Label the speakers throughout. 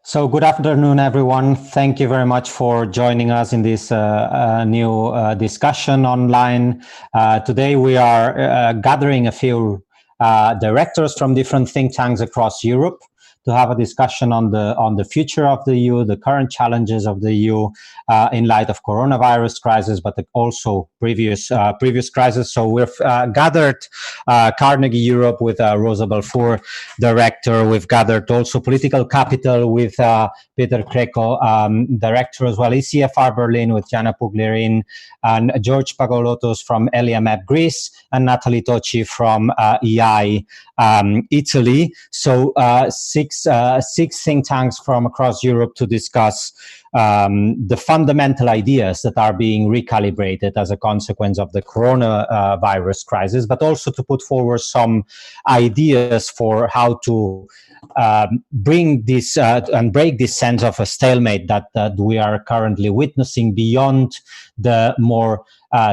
Speaker 1: So good afternoon, everyone. Thank you very much for joining us in this new discussion online. Today we are gathering a few directors from different think tanks across Europe to have a discussion on the future of the EU, the current challenges of the EU in light of coronavirus crisis, but also previous crises. So we've gathered Carnegie Europe with Rosa Balfour, director. We've gathered also Political Capital with Peter Krekel, director as well, ECFR Berlin with Jana Puglierin, and George Pagolotos from ELIAMEP Greece, and Natalie Tocci from EI Italy. So six think tanks from across Europe to discuss the fundamental ideas that are being recalibrated as a consequence of the coronavirus crisis, but also to put forward some ideas for how to bring this and break this sense of a stalemate that we are currently witnessing beyond the more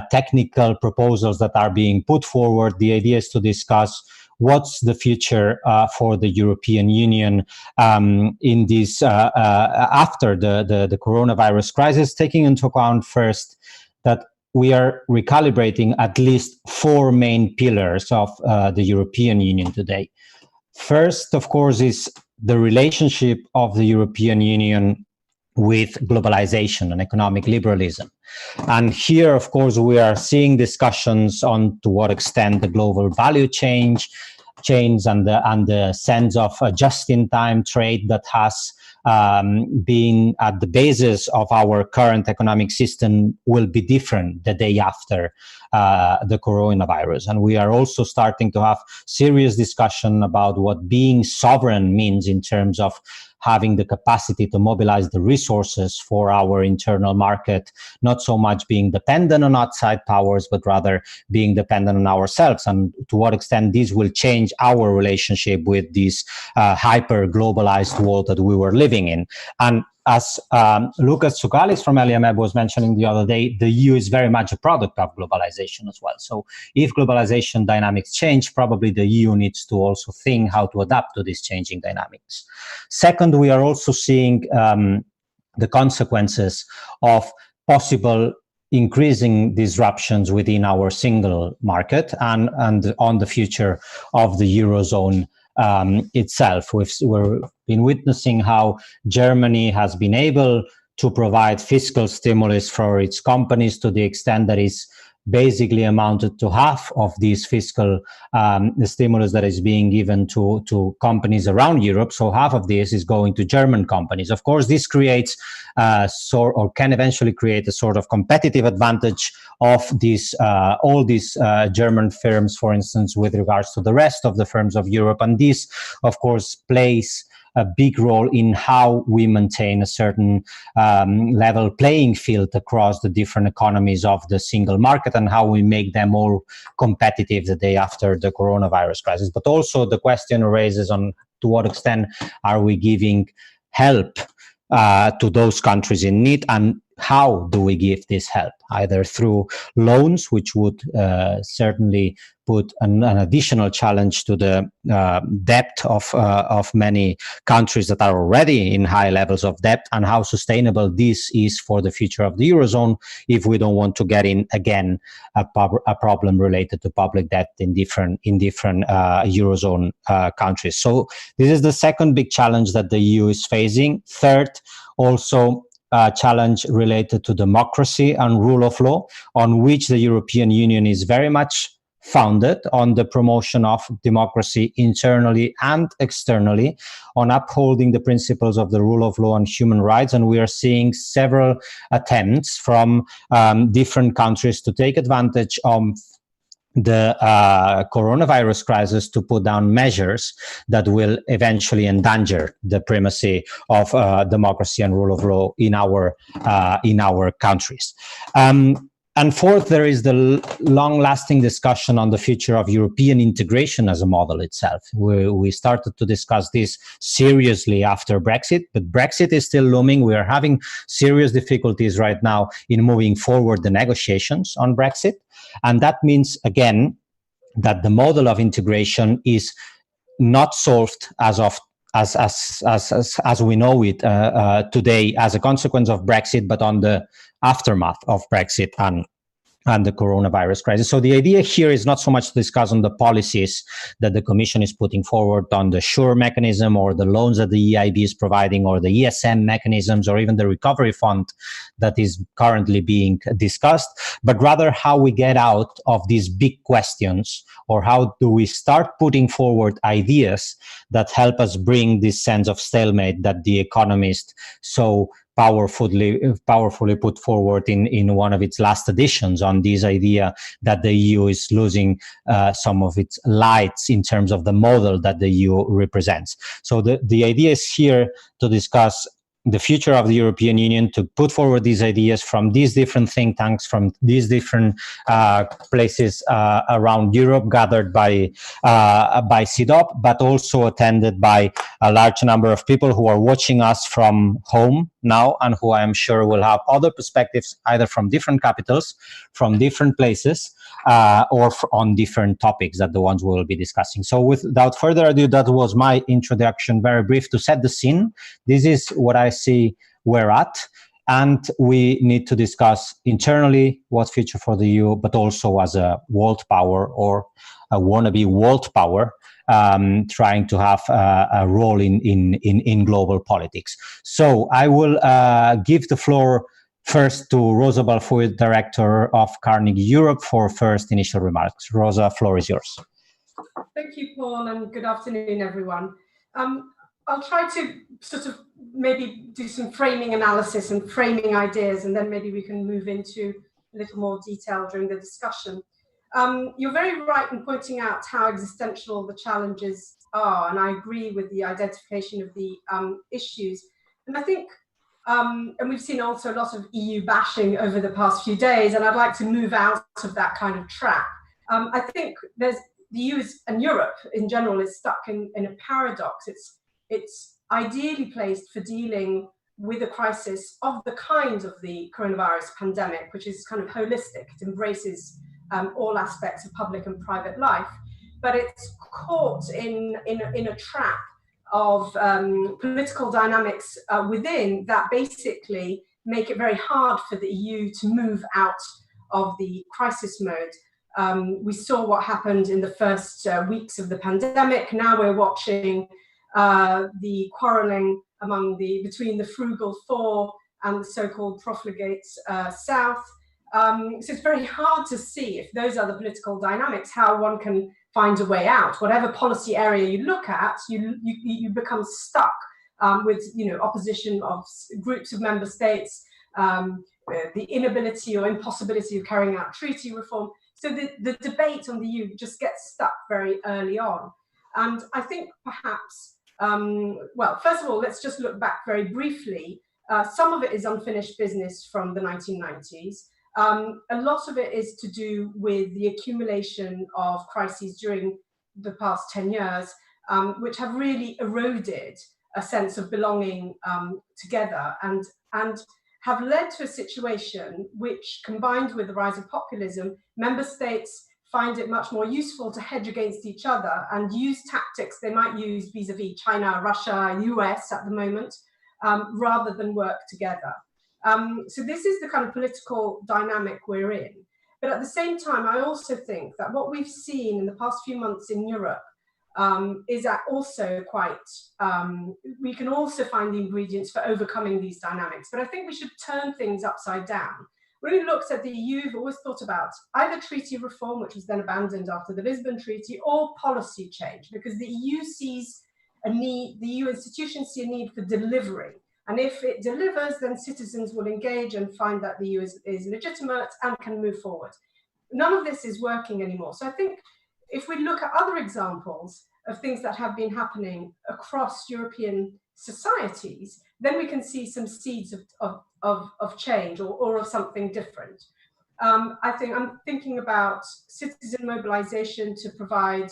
Speaker 1: technical proposals that are being put forward. The idea is to discuss what's the future for the European Union in this after the coronavirus crisis, taking into account first that we are recalibrating at least four main pillars of the European Union today. First, of course, is the relationship of the European Union with globalization and economic liberalism. And here, of course, we are seeing discussions on to what extent the global value chains and the sense of just-in-time trade that has been at the basis of our current economic system will be different the day after the coronavirus. And we are also starting to have serious discussion about what being sovereign means in terms of having the capacity to mobilize the resources for our internal market, not so much being dependent on outside powers, but rather being dependent on ourselves, and to what extent this will change our relationship with this hyper-globalized world that we were living in. And as Lucas Tsoukalis from ELIAMEP was mentioning the other day, the EU is very much a product of globalization as well. So if globalization dynamics change, probably the EU needs to also think how to adapt to these changing dynamics. Second, we are also seeing the consequences of possible increasing disruptions within our single market and on the future of the Eurozone itself. We've been witnessing how Germany has been able to provide fiscal stimulus for its companies to the extent that is basically amounted to half of these fiscal the stimulus that is being given to companies around Europe. So half of this is going to German companies. Of course, this creates or can eventually create a sort of competitive advantage of these all these German firms, for instance, with regards to the rest of the firms of Europe. And this, of course, plays a big role in how we maintain a certain level playing field across the different economies of the single market and how we make them all competitive the day after the coronavirus crisis. But also the question arises on to what extent are we giving help to those countries in need, and how do we give this help? Either through loans, which would certainly put an additional challenge to the debt of many countries that are already in high levels of debt, and how sustainable this is for the future of the Eurozone if we don't want to get in again a problem related to public debt in different Eurozone countries. So this is the second big challenge that the EU is facing. Third, also challenge related to democracy and rule of law, on which the European Union is very much founded on the promotion of democracy internally and externally, on upholding the principles of the rule of law and human rights. And we are seeing several attempts from different countries to take advantage of the coronavirus crisis to put down measures that will eventually endanger the primacy of democracy and rule of law in our countries. And fourth, there is the long-lasting discussion on the future of European integration as a model itself. We started to discuss this seriously after Brexit, but Brexit is still looming. We are having serious difficulties right now in moving forward the negotiations on Brexit. And that means, again, that the model of integration is not solved as of as we know it today as a consequence of Brexit, but on the aftermath of Brexit and the coronavirus crisis. So the idea here is not so much to discuss on the policies that the Commission is putting forward on the SURE mechanism or the loans that the EIB is providing or the ESM mechanisms or even the recovery fund that is currently being discussed, but rather how we get out of these big questions, or how do we start putting forward ideas that help us bring this sense of stalemate that the Economist so powerfully put forward in one of its last editions on this idea that the EU is losing some of its lights in terms of the model that the EU represents. So the idea is here to discuss the future of the European Union, to put forward these ideas from these different think tanks, from these different places around Europe, gathered by CEDOP, but also attended by a large number of people who are watching us from home now, and who I am sure will have other perspectives, either from different capitals, from different places, or on different topics that the ones we will be discussing. So without further ado, that was my introduction, very brief, to set the scene. This is what I see we're at, and we need to discuss internally what's future for the EU, but also as a world power or a wannabe world power, trying to have a role in global politics. So I will give the floor first to Rosa Balfour, Director of Carnegie Europe, for first initial remarks. Rosa, floor is yours.
Speaker 2: Thank you, Paul, and good afternoon, everyone. I'll try to sort of maybe do some framing analysis and framing ideas, and then maybe we can move into a little more detail during the discussion. You're very right in pointing out how existential the challenges are, and I agree with the identification of the issues. And I think, and we've seen also a lot of EU bashing over the past few days, and I'd like to move out of that kind of trap. I think the EU and Europe in general is stuck in a paradox. It's ideally placed for dealing with a crisis of the kind of the coronavirus pandemic, which is kind of holistic. It embraces all aspects of public and private life, but it's caught in a trap of political dynamics within that basically make it very hard for the EU to move out of the crisis mode. We saw what happened in the first weeks of the pandemic. Now we're watching the quarrelling between the frugal four and the so-called profligates south. So it's very hard to see, if those are the political dynamics, how one can find a way out. Whatever policy area you look at, you become stuck with opposition of groups of member states, the inability or impossibility of carrying out treaty reform. So the debate on the EU just gets stuck very early on. And I think perhaps, well, first of all, let's just look back very briefly. Some of it is unfinished business from the 1990s. A lot of it is to do with the accumulation of crises during the past 10 years, which have really eroded a sense of belonging together and have led to a situation which, combined with the rise of populism, member states find it much more useful to hedge against each other and use tactics they might use vis-a-vis China, Russia, US at the moment, rather than work together. So this is the kind of political dynamic we're in. But at the same time, I also think that what we've seen in the past few months in Europe is that also quite, we can also find the ingredients for overcoming these dynamics. But I think we should turn things upside down. When we looked at the EU, we've always thought about either treaty reform, which was then abandoned after the Lisbon Treaty, or policy change, because the EU sees a need, the EU institutions see a need for delivery. And if it delivers, then citizens will engage and find that the EU is legitimate and can move forward. None of this is working anymore. So I think if we look at other examples of things that have been happening across European societies, then we can see some seeds of change or of something different. I'm thinking about citizen mobilization to provide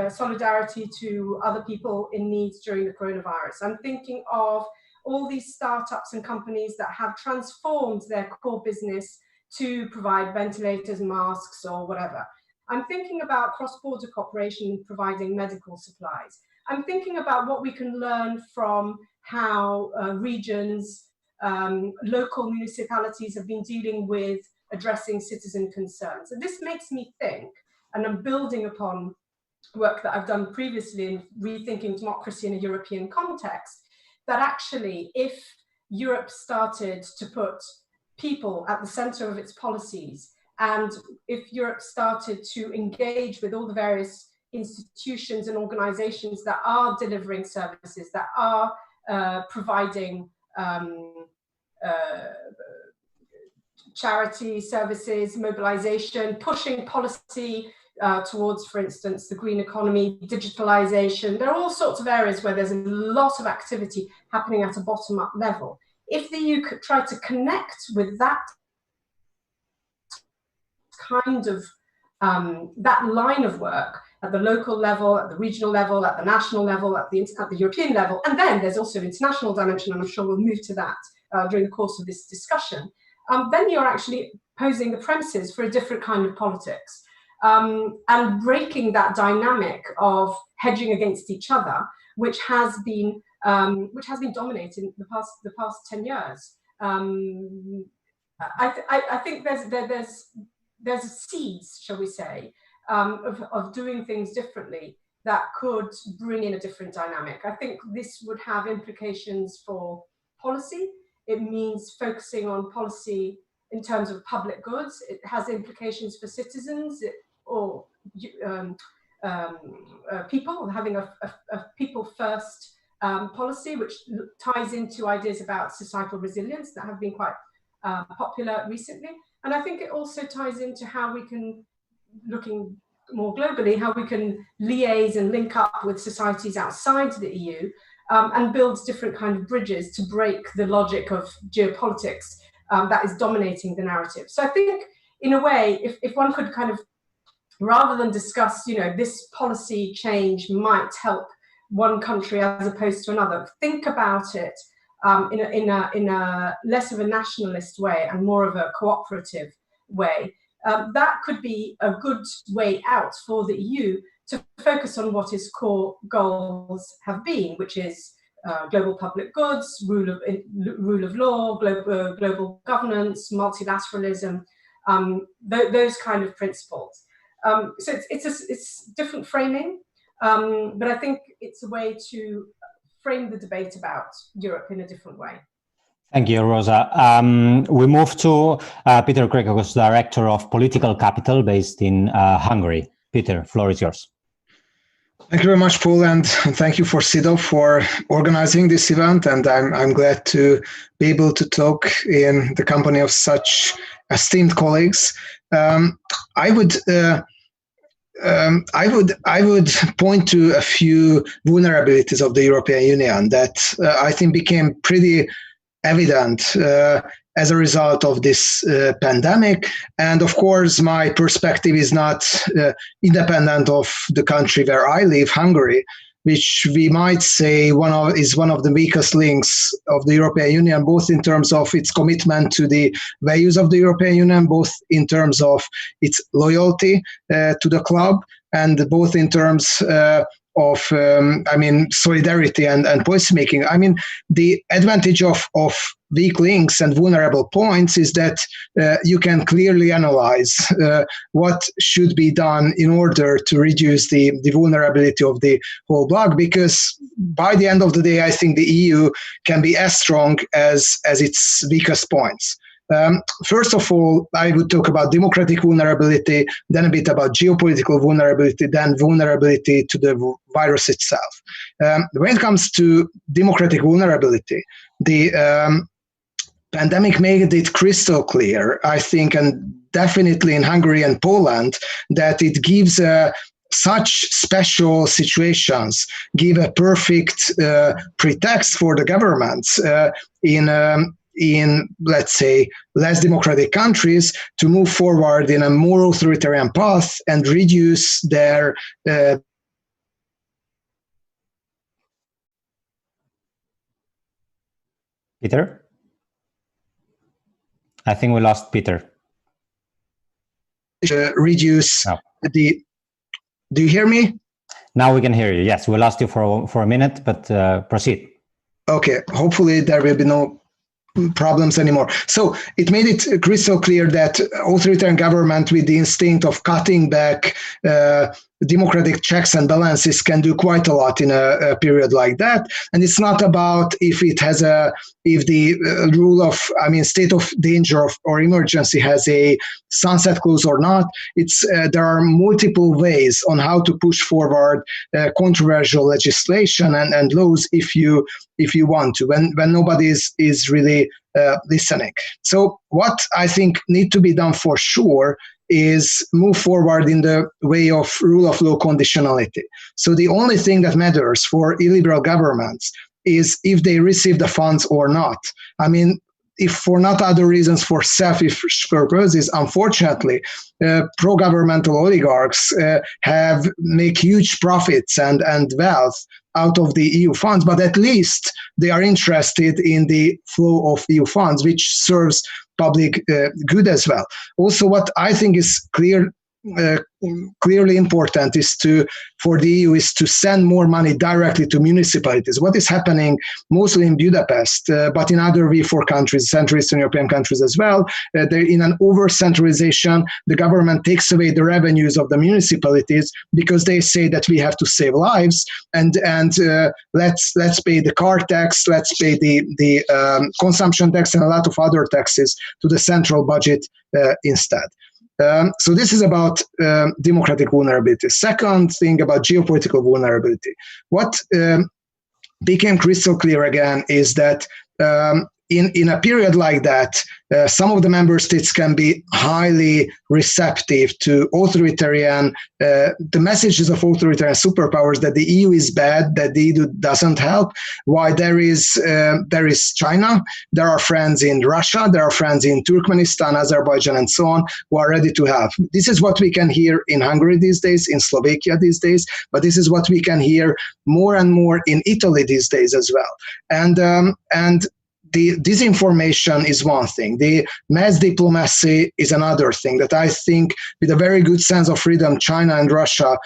Speaker 2: solidarity to other people in need during the coronavirus. I'm thinking of all these startups and companies that have transformed their core business to provide ventilators, masks, or whatever. I'm thinking about cross-border cooperation providing medical supplies. I'm thinking about what we can learn from how regions, local municipalities have been dealing with addressing citizen concerns. And this makes me think, and I'm building upon work that I've done previously in rethinking democracy in a European context, that actually if Europe started to put people at the center of its policies, and if Europe started to engage with all the various institutions and organizations that are delivering services, that are providing charity services, mobilization, pushing policy towards, for instance, the green economy, digitalization. There are all sorts of areas where there's a lot of activity happening at a bottom-up level. If the EU could try to connect with that kind of, that line of work at the local level, at the regional level, at the national level, at the European level, and then there's also an international dimension, and I'm sure we'll move to that during the course of this discussion, then you're actually posing the premises for a different kind of politics. And breaking that dynamic of hedging against each other, which has been dominating the past 10 years. I think there's seeds, shall we say, of doing things differently that could bring in a different dynamic. I think this would have implications for policy. It means focusing on policy in terms of public goods. It has implications for citizens or people, having a people-first policy, which ties into ideas about societal resilience that have been quite popular recently. And I think it also ties into how we can, looking more globally, how we can liaise and link up with societies outside the EU and build different kind of bridges to break the logic of geopolitics that is dominating the narrative. So I think, in a way, if one could kind of, rather than discuss, this policy change might help one country as opposed to another, think about it in a less of a nationalist way and more of a cooperative way. That could be a good way out for the EU to focus on what its core goals have been, which is global public goods, rule of law, global governance, multilateralism, those kind of principles. So it's different framing, but I think it's a way to frame the debate about Europe in a different way.
Speaker 1: Thank you, Rosa. We move to Peter Krekos, Director of Political Capital based in Hungary. Peter, floor is yours.
Speaker 3: Thank you very much, Paul, and thank you for CEDAW for organizing this event. And I'm glad to be able to talk in the company of such esteemed colleagues. I would point to a few vulnerabilities of the European Union that I think became pretty evident as a result of this pandemic. And of course, my perspective is not independent of the country where I live, Hungary, which we might say is one of the weakest links of the European Union, both in terms of its commitment to the values of the European Union, both in terms of its loyalty to the club, and both in terms of solidarity and policymaking. I mean, the advantage of weak links and vulnerable points is that you can clearly analyze what should be done in order to reduce the vulnerability of the whole bloc, because by the end of the day, I think the EU can be as strong as its weakest points. First of all, I would talk about democratic vulnerability, then a bit about geopolitical vulnerability, then vulnerability to the virus itself. When it comes to democratic vulnerability, the pandemic made it crystal clear, I think, and definitely in Hungary and Poland, that it gives such special situations give a perfect pretext for the governments in, let's say, less democratic countries to move forward in a more authoritarian path and reduce their
Speaker 1: Peter? I think we lost Peter.
Speaker 3: Reduce
Speaker 1: no.
Speaker 3: Do you hear me?
Speaker 1: Now we can hear you. Yes, we lost you for a minute, but proceed.
Speaker 3: Okay, hopefully there will be no problems anymore. So it made it crystal clear that authoritarian government with the instinct of cutting back democratic checks and balances can do quite a lot in a period like that. And it's not about if the rule of, state of danger or emergency has a sunset clause or not. It's there are multiple ways on how to push forward controversial legislation and laws if you want to, when nobody is really listening. So what I think need to be done for sure is move forward in the way of rule of law conditionality. So the only thing that matters for illiberal governments is if they receive the funds or not. If for not other reasons, for selfish purposes, unfortunately, pro-governmental oligarchs make huge profits and wealth out of the EU funds, but at least they are interested in the flow of EU funds, which serves public good as well. Also, what I think is clearly important is for the EU is to send more money directly to municipalities. What is happening mostly in Budapest, but in other V4 countries, Central Eastern European countries as well, in an over-centralization, the government takes away the revenues of the municipalities because they say that we have to save lives and let's pay the car tax, let's pay the consumption tax and a lot of other taxes to the central budget instead. So this is about democratic vulnerability. Second thing about geopolitical vulnerability. What became crystal clear again is that in a period like that, some of the member states can be highly receptive to the messages of authoritarian superpowers that the EU is bad, that the EU doesn't help. Why there is China, there are friends in Russia, there are friends in Turkmenistan, Azerbaijan, and so on, who are ready to help. This is what we can hear in Hungary these days, in Slovakia these days, but this is what we can hear more and more in Italy these days as well. And the disinformation is one thing. The mass diplomacy is another thing that I think, with a very good sense of freedom, China and Russia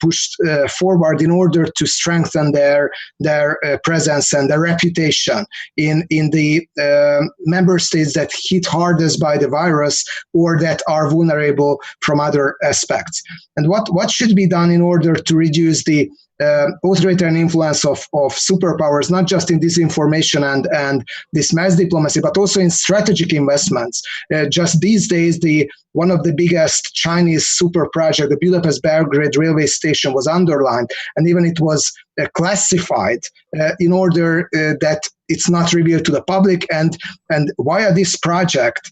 Speaker 3: pushed forward in order to strengthen their presence and their reputation in the member states that hit hardest by the virus or that are vulnerable from other aspects. And what should be done in order to reduce the authoritarian influence of superpowers, not just in disinformation and this mass diplomacy, but also in strategic investments. Just these days, one of the biggest Chinese super project, the Budapest-Belgrade railway station, was underlined, and even it was classified in order that it's not revealed to the public. And via this project,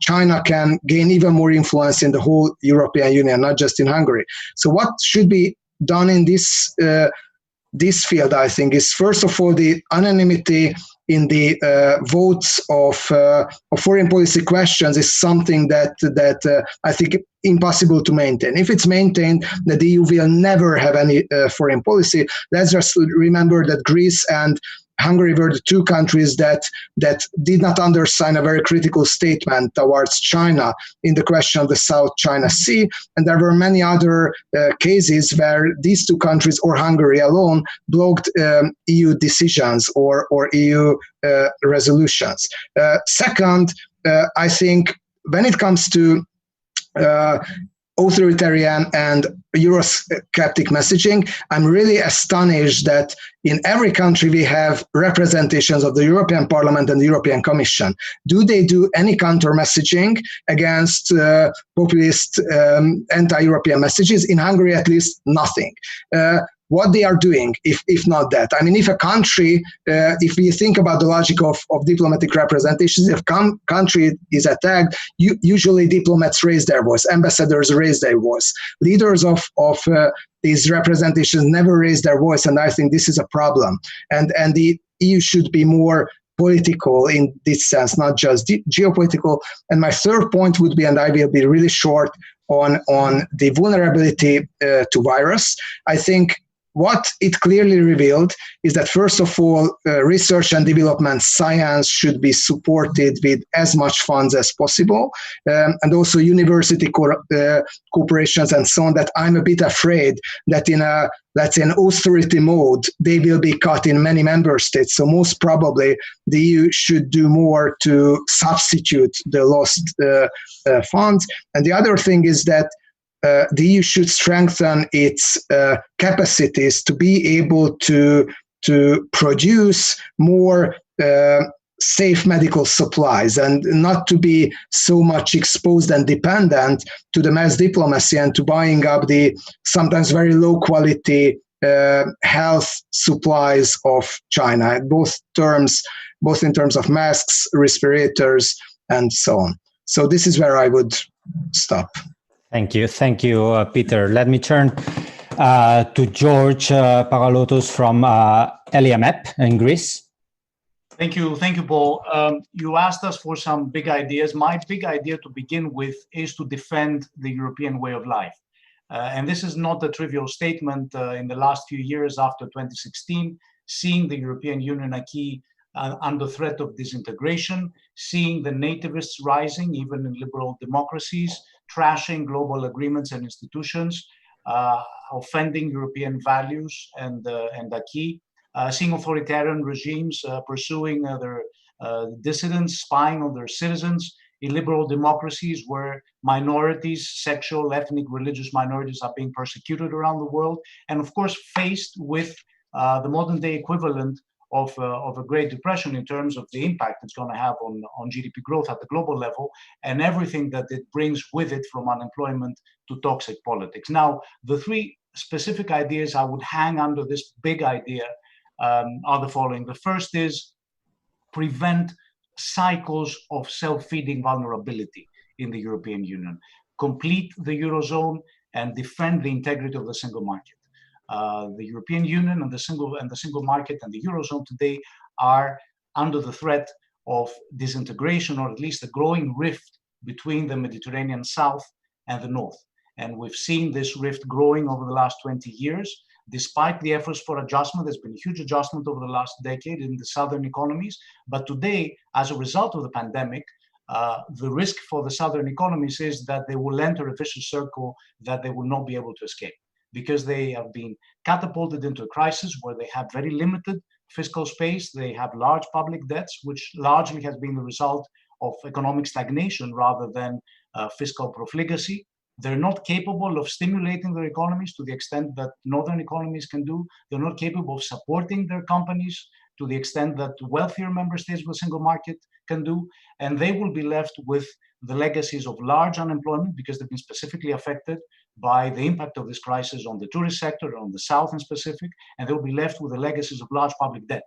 Speaker 3: China can gain even more influence in the whole European Union, not just in Hungary. So what should be done in this field, I think, is first of all the unanimity in the votes of foreign policy questions is something that I think impossible to maintain. If it's maintained, that the EU will never have any foreign policy. Let's just remember that Greece and Hungary were the two countries that did not undersign a very critical statement towards China in the question of the South China Sea. And there were many other cases where these two countries or Hungary alone blocked EU decisions or EU resolutions. Second, I think when it comes to authoritarian and Eurosceptic messaging, I'm really astonished that in every country we have representations of the European Parliament and the European Commission. Do they do any counter messaging against populist anti-European messages? In Hungary, at least, nothing. What they are doing, if not that. I mean, if a country, if we think about the logic of diplomatic representations, if country is attacked, usually diplomats raise their voice, ambassadors raise their voice. Leaders of these representations never raise their voice, and I think this is a problem. And the EU should be more political in this sense, not just geopolitical. And my third point would be, and I will be really short on the vulnerability to virus. I think what it clearly revealed is that, first of all, research and development science should be supported with as much funds as possible, and also university corporations and so on, that I'm a bit afraid that in a, let's say, an austerity mode, they will be cut in many member states. So most probably the EU should do more to substitute the lost funds. And the other thing is that the EU should strengthen its capacities to be able to produce more safe medical supplies and not to be so much exposed and dependent to the mass diplomacy and to buying up the sometimes very low quality health supplies of China, both in terms of masks, respirators, and so on. So this is where I would stop.
Speaker 1: Thank you, Peter. Let me turn to George Paralotos from LMEP in Greece.
Speaker 4: Thank you, Paul. You asked us for some big ideas. My big idea to begin with is to defend the European way of life. And this is not a trivial statement. In the last few years after 2016, seeing the European Union acquis under threat of disintegration, seeing the nativists rising, even in liberal democracies, trashing global agreements and institutions, offending European values and acquis, seeing authoritarian regimes pursuing their dissidents, spying on their citizens, in liberal democracies where minorities, sexual, ethnic, religious minorities are being persecuted around the world, and of course faced with the modern day equivalent of a Great Depression in terms of the impact it's going to have on GDP growth at the global level and everything that it brings with it, from unemployment to toxic politics. Now, the three specific ideas I would hang under this big idea are the following. The first is prevent cycles of self-feeding vulnerability in the European Union, complete the Eurozone, and defend the integrity of the single market. The European Union and the single market and the Eurozone today are under the threat of disintegration, or at least a growing rift between the Mediterranean South and the North. And we've seen this rift growing over the last 20 years. Despite the efforts for adjustment, there's been a huge adjustment over the last decade in the southern economies. But today, as a result of the pandemic, the risk for the southern economies is that they will enter a vicious circle that they will not be able to escape, because they have been catapulted into a crisis where they have very limited fiscal space. They have large public debts, which largely has been the result of economic stagnation rather than fiscal profligacy. They're not capable of stimulating their economies to the extent that northern economies can do. They're not capable of supporting their companies to the extent that wealthier member states with a single market can do. And they will be left with the legacies of large unemployment, because they've been specifically affected by the impact of this crisis on the tourist sector, on the South in specific, and they'll be left with the legacies of large public debt.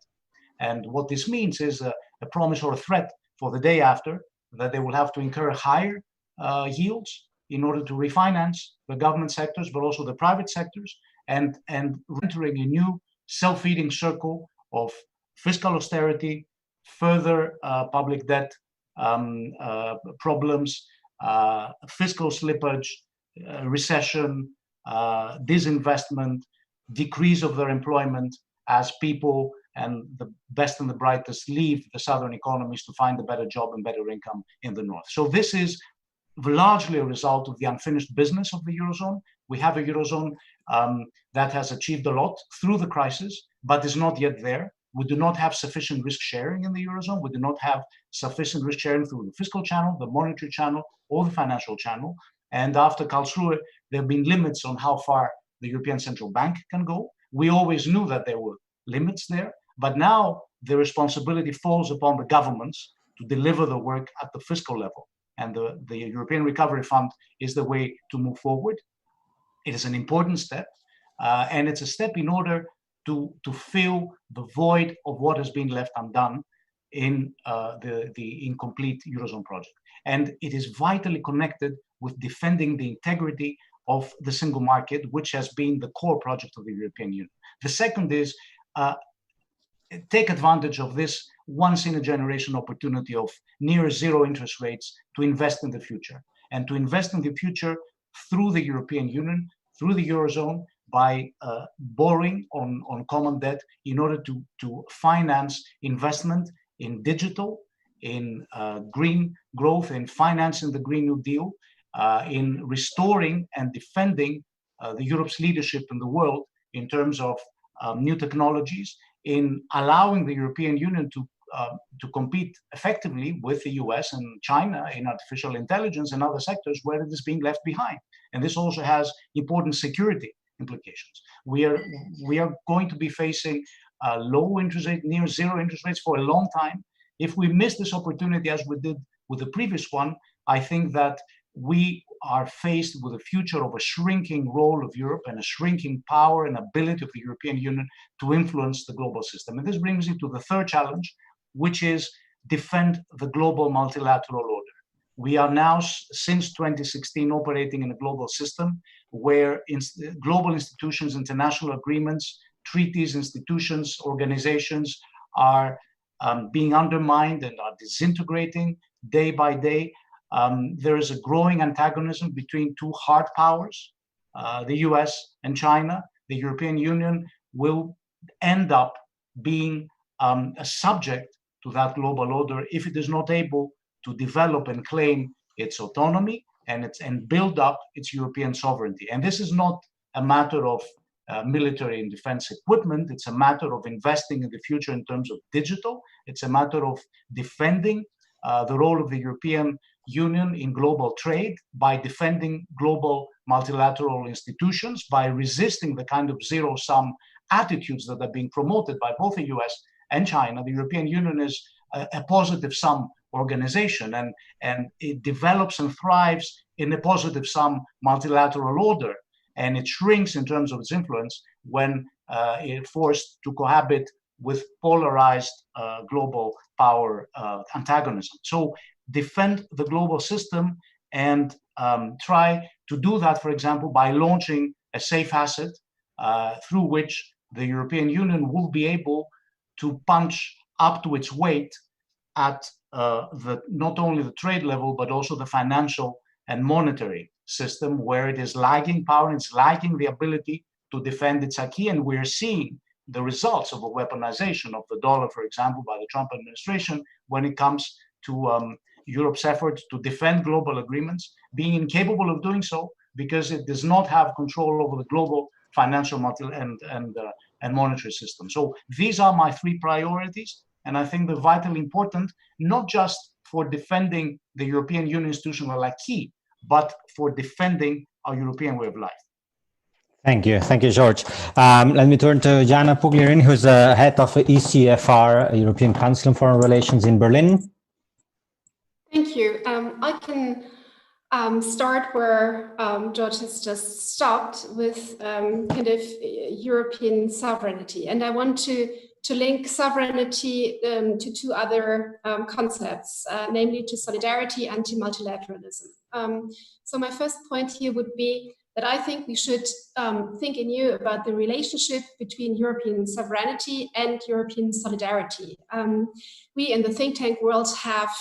Speaker 4: And what this means is a promise or a threat for the day after, that they will have to incur higher yields in order to refinance the government sectors, but also the private sectors, and entering a new self-feeding circle of fiscal austerity, further public debt problems, fiscal slippage, recession, disinvestment, decrease of their employment as people and the best and the brightest leave the southern economies to find a better job and better income in the north. So this is largely a result of the unfinished business of the Eurozone. We have a Eurozone that has achieved a lot through the crisis, but is not yet there. We do not have sufficient risk sharing in the Eurozone. We do not have sufficient risk sharing through the fiscal channel, the monetary channel, or the financial channel. And after Karlsruhe, there have been limits on how far the European Central Bank can go. We always knew that there were limits there, but now the responsibility falls upon the governments to deliver the work at the fiscal level. And the European Recovery Fund is the way to move forward. It is an important step, and it's a step in order to fill the void of what has been left undone in the incomplete Eurozone project. And it is vitally connected with defending the integrity of the single market, which has been the core project of the European Union. The second is take advantage of this once-in-a-generation opportunity of near zero interest rates to invest in the future, and to invest in the future through the European Union, through the Eurozone, by borrowing on common debt in order to finance investment in digital, in green growth, in financing the Green New Deal, in restoring and defending Europe's leadership in the world in terms of new technologies, in allowing the European Union to compete effectively with the US and China in artificial intelligence and other sectors where it is being left behind. And this also has important security implications. We are going to be facing low interest rate, near zero interest rates for a long time. If we miss this opportunity as we did with the previous one, I think that we are faced with a future of a shrinking role of Europe and a shrinking power and ability of the European Union to influence the global system. And this brings me to the third challenge, which is defend the global multilateral order. We are now, since 2016, operating in a global system where global institutions, international agreements, treaties, institutions, organizations are being undermined and are disintegrating day by day. There is a growing antagonism between two hard powers, the US and China. The European Union will end up being a subject to that global order if it is not able to develop and claim its autonomy and build up its European sovereignty. And this is not a matter of military and defense equipment. It's a matter of investing in the future in terms of digital. It's a matter of defending the role of the European Union in global trade by defending global multilateral institutions, by resisting the kind of zero-sum attitudes that are being promoted by both the US and China. The European Union is a positive-sum organization, and it develops and thrives in a positive-sum multilateral order, and it shrinks in terms of its influence when it's forced to cohabit with polarized global power antagonism. So defend the global system and try to do that, for example, by launching a safe asset through which the European Union will be able to punch up to its weight at not only the trade level, but also the financial and monetary system, where it is lacking power and it's lacking the ability to defend its acquis. And we're seeing the results of a weaponization of the dollar, for example, by the Trump administration when it comes to Europe's efforts to defend global agreements, being incapable of doing so because it does not have control over the global financial and monetary system. So these are my three priorities, and I think they're vitally important, not just for defending the European Union institutional acquis, but for defending our European way of life.
Speaker 1: Thank you, George. Let me turn to Jana Pugliarin, who's head of ECFR, European Council on Foreign Relations in Berlin.
Speaker 5: Thank you. I can start where George has just stopped with kind of European sovereignty. And I want to link sovereignty to two other concepts, namely to solidarity and to multilateralism. So my first point here would be that I think we should think anew about the relationship between European sovereignty and European solidarity. We in the think tank world have,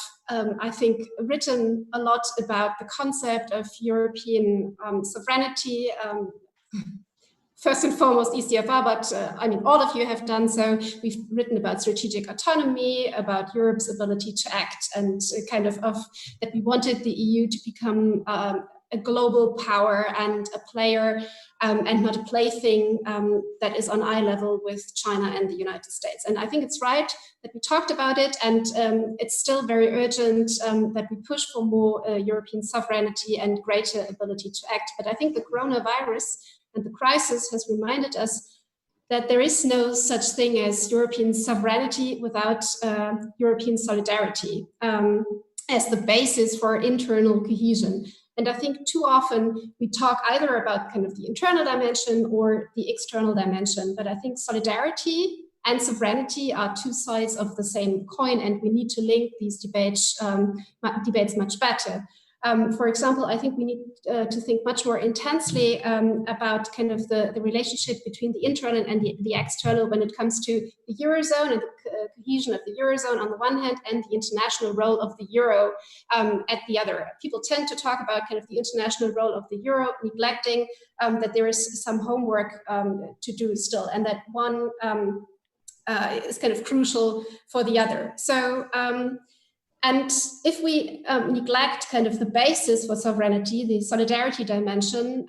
Speaker 5: I think, written a lot about the concept of European sovereignty. First and foremost, ECFR, but I mean, all of you have done so. We've written about strategic autonomy, about Europe's ability to act, and kind of that we wanted the EU to become a global power and a player, and not a plaything that is on eye level with China and the United States. And I think it's right that we talked about it, and it's still very urgent that we push for more European sovereignty and greater ability to act. But I think the coronavirus and the crisis has reminded us that there is no such thing as European sovereignty without European solidarity as the basis for internal cohesion. And I think too often we talk either about kind of the internal dimension or the external dimension, but I think solidarity and sovereignty are two sides of the same coin, and we need to link these debates much better. For example, I think we need to think much more intensely about kind of the relationship between the internal and the external when it comes to the Eurozone and the cohesion of the Eurozone on the one hand, and the international role of the Euro at the other. People tend to talk about kind of the international role of the Euro, neglecting that there is some homework to do still, and that one is kind of crucial for the other. So, and if we neglect kind of the basis for sovereignty, the solidarity dimension,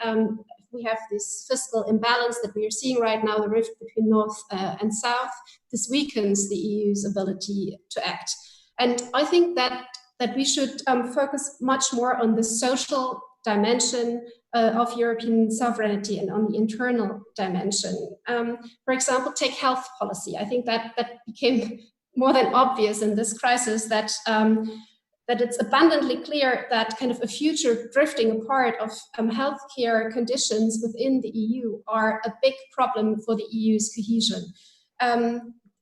Speaker 5: we have this fiscal imbalance that we are seeing right now, the rift between North and South. This weakens the EU's ability to act. And I think that we should focus much more on the social dimension of European sovereignty and on the internal dimension. For example, take health policy. I think that became more than obvious in this crisis that it's abundantly clear that kind of a future drifting apart of healthcare conditions within the EU are a big problem for the EU's cohesion.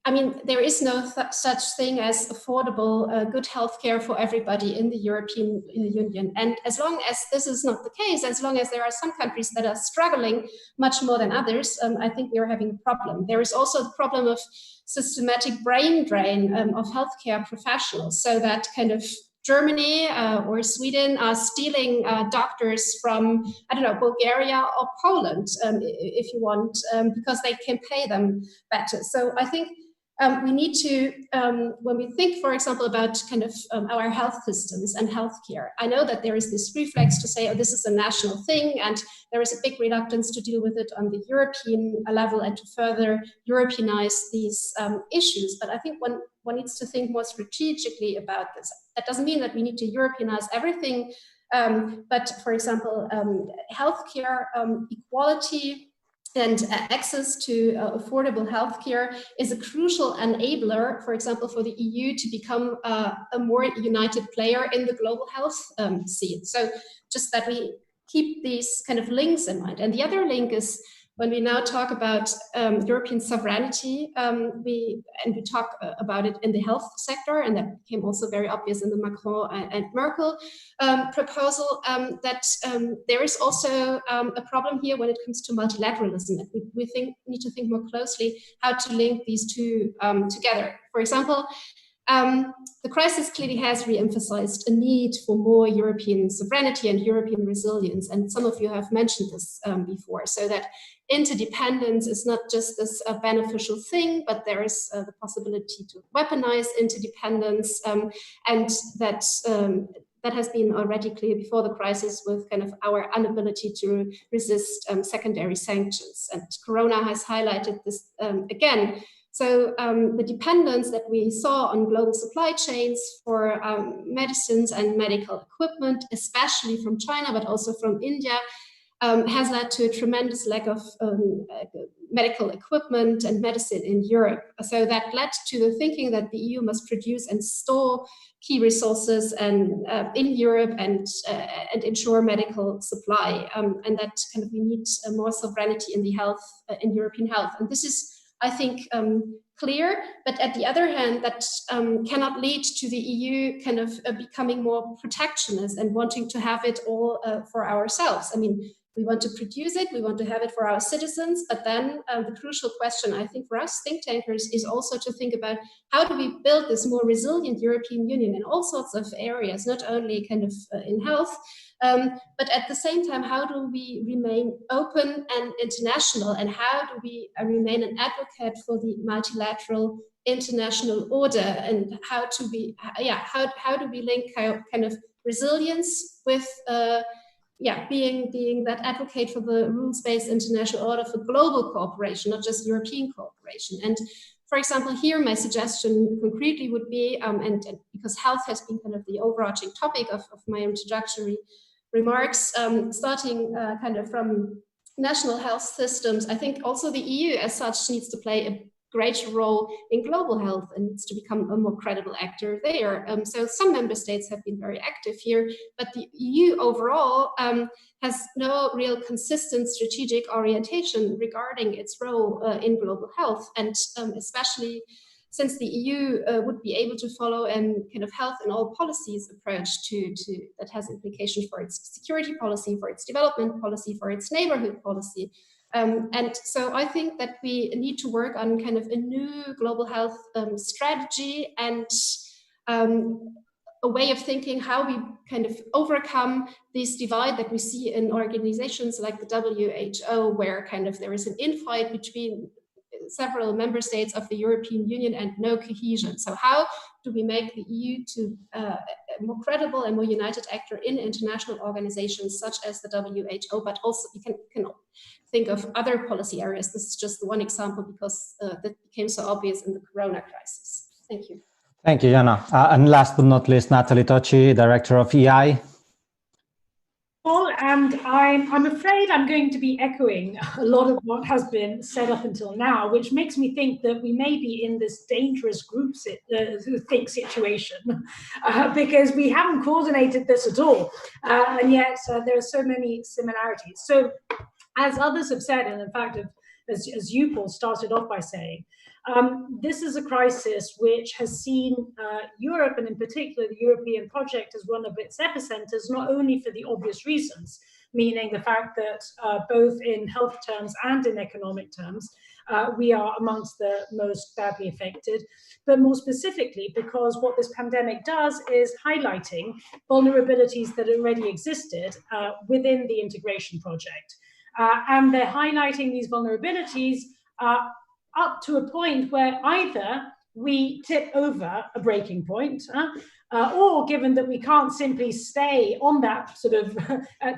Speaker 5: I mean, there is no such thing as affordable, good healthcare for everybody in the European Union. And as long as this is not the case, as long as there are some countries that are struggling much more than others, I think we are having a problem. There is also the problem of systematic brain drain of healthcare professionals, so that kind of Germany or Sweden are stealing doctors from, I don't know, Bulgaria or Poland, if you want, because they can pay them better. So I think we need to, when we think, for example, about kind of our health systems and healthcare, I know that there is this reflex to say, oh, this is a national thing, and there is a big reluctance to deal with it on the European level and to further Europeanize these issues. But I think one needs to think more strategically about this. That doesn't mean that we need to Europeanize everything, but for example, healthcare equality and access to affordable healthcare is a crucial enabler, for example, for the EU to become a more united player in the global health scene. So just that we keep these kind of links in mind. And the other link is when we now talk about European sovereignty, we talk about it in the health sector, and that became also very obvious in the Macron and Merkel proposal, that there is also a problem here when it comes to multilateralism. We need to think more closely how to link these two together. For example, the crisis clearly has re-emphasized a need for more European sovereignty and European resilience. And some of you have mentioned this before, so that interdependence is not just this beneficial thing, but there is the possibility to weaponize interdependence, and that has been already clear before the crisis with kind of our inability to resist secondary sanctions. And Corona has highlighted this again. So the dependence that we saw on global supply chains for medicines and medical equipment, especially from China, but also from India, has led to a tremendous lack of medical equipment and medicine in Europe. So that led to the thinking that the EU must produce and store key resources and in Europe and ensure medical supply, and that kind of we need more sovereignty in the health in European health. And this is, I think, clear, but at the other hand, that cannot lead to the EU kind of becoming more protectionist and wanting to have it all for ourselves. I mean, we want to produce it, we want to have it for our citizens, but then the crucial question, I think, for us think tankers is also to think about how do we build this more resilient European Union in all sorts of areas, not only kind of in health, but at the same time, how do we remain open and international, and how do we remain an advocate for the multilateral international order, and how do we link kind of resilience with being that advocate for the rules-based international order for global cooperation, not just European cooperation. And for example, here my suggestion concretely would be, and because health has been kind of the overarching topic of my introductory remarks, starting kind of from national health systems, I think also the EU as such needs to play a greater role in global health and needs to become a more credible actor there. So some member states have been very active here, but the EU overall has no real consistent strategic orientation regarding its role in global health, and especially since the EU would be able to follow a kind of health in all policies approach that has implications for its security policy, for its development policy, for its neighborhood policy. And so I think that we need to work on kind of a new global health strategy and a way of thinking how we kind of overcome this divide that we see in organizations like the WHO, where kind of there is an infight between several member states of the European Union and no cohesion. So how do we make the EU to a more credible and more united actor in international organizations such as the WHO, but also we can think of other policy areas. This is just one example because that became so obvious in the Corona crisis. Thank you.
Speaker 1: Thank you, Jana. And last but not least, Natalie Tocci, Director of EI.
Speaker 6: Paul, and I'm afraid I'm going to be echoing a lot of what has been said up until now, which makes me think that we may be in this dangerous group think situation because we haven't coordinated this at all, and yet there are so many similarities. So, as others have said, and in fact, as you, Paul, started off by saying, this is a crisis which has seen Europe, and in particular the European project, as one of its epicenters, not only for the obvious reasons, meaning the fact that both in health terms and in economic terms, we are amongst the most badly affected, but more specifically because what this pandemic does is highlighting vulnerabilities that already existed within the integration project. And they're highlighting these vulnerabilities up to a point where either we tip over a breaking point, or given that we can't simply stay on that sort of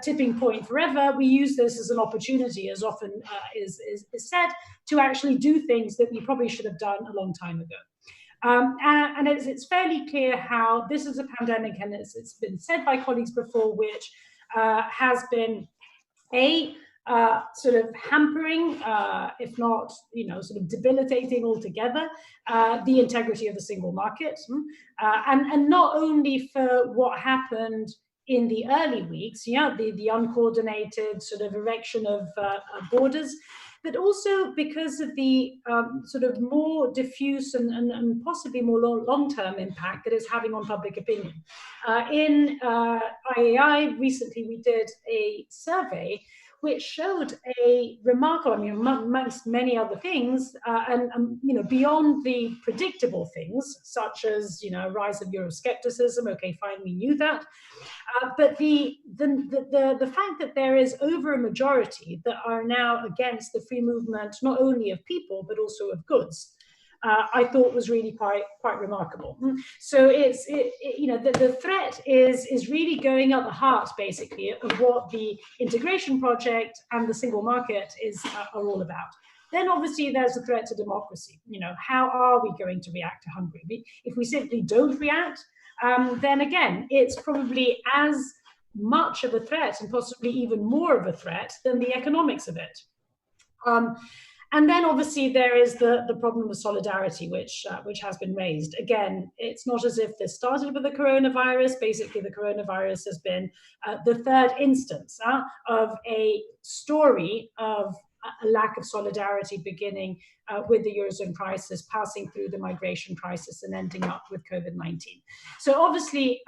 Speaker 6: tipping point forever, we use this as an opportunity, as often is said, to actually do things that we probably should have done a long time ago. And it's fairly clear how this is a pandemic, and it's been said by colleagues before, which has been sort of hampering, if not, sort of debilitating altogether, the integrity of the single market. And not only for what happened in the early weeks, the uncoordinated sort of erection of borders, but also because of the sort of more diffuse and possibly more long-term impact that it's having on public opinion. In IAI, recently we did a survey which showed a remarkable, amongst many other things, and beyond the predictable things, such as rise of Euroscepticism. Okay, fine, we knew that, but the fact that there is over a majority that are now against the free movement, not only of people but also of goods, I thought was really quite remarkable. So the threat is really going at the heart, basically, of what the integration project and the single market are all about. Then obviously there's a threat to democracy. How are we going to react to Hungary? If we simply don't react, then again, it's probably as much of a threat and possibly even more of a threat than the economics of it. And then obviously there is the problem of solidarity, which has been raised. Again, it's not as if this started with the coronavirus. Basically, the coronavirus has been the third instance of a story of a lack of solidarity, beginning with the Eurozone crisis, passing through the migration crisis, and ending up with COVID-19. So obviously,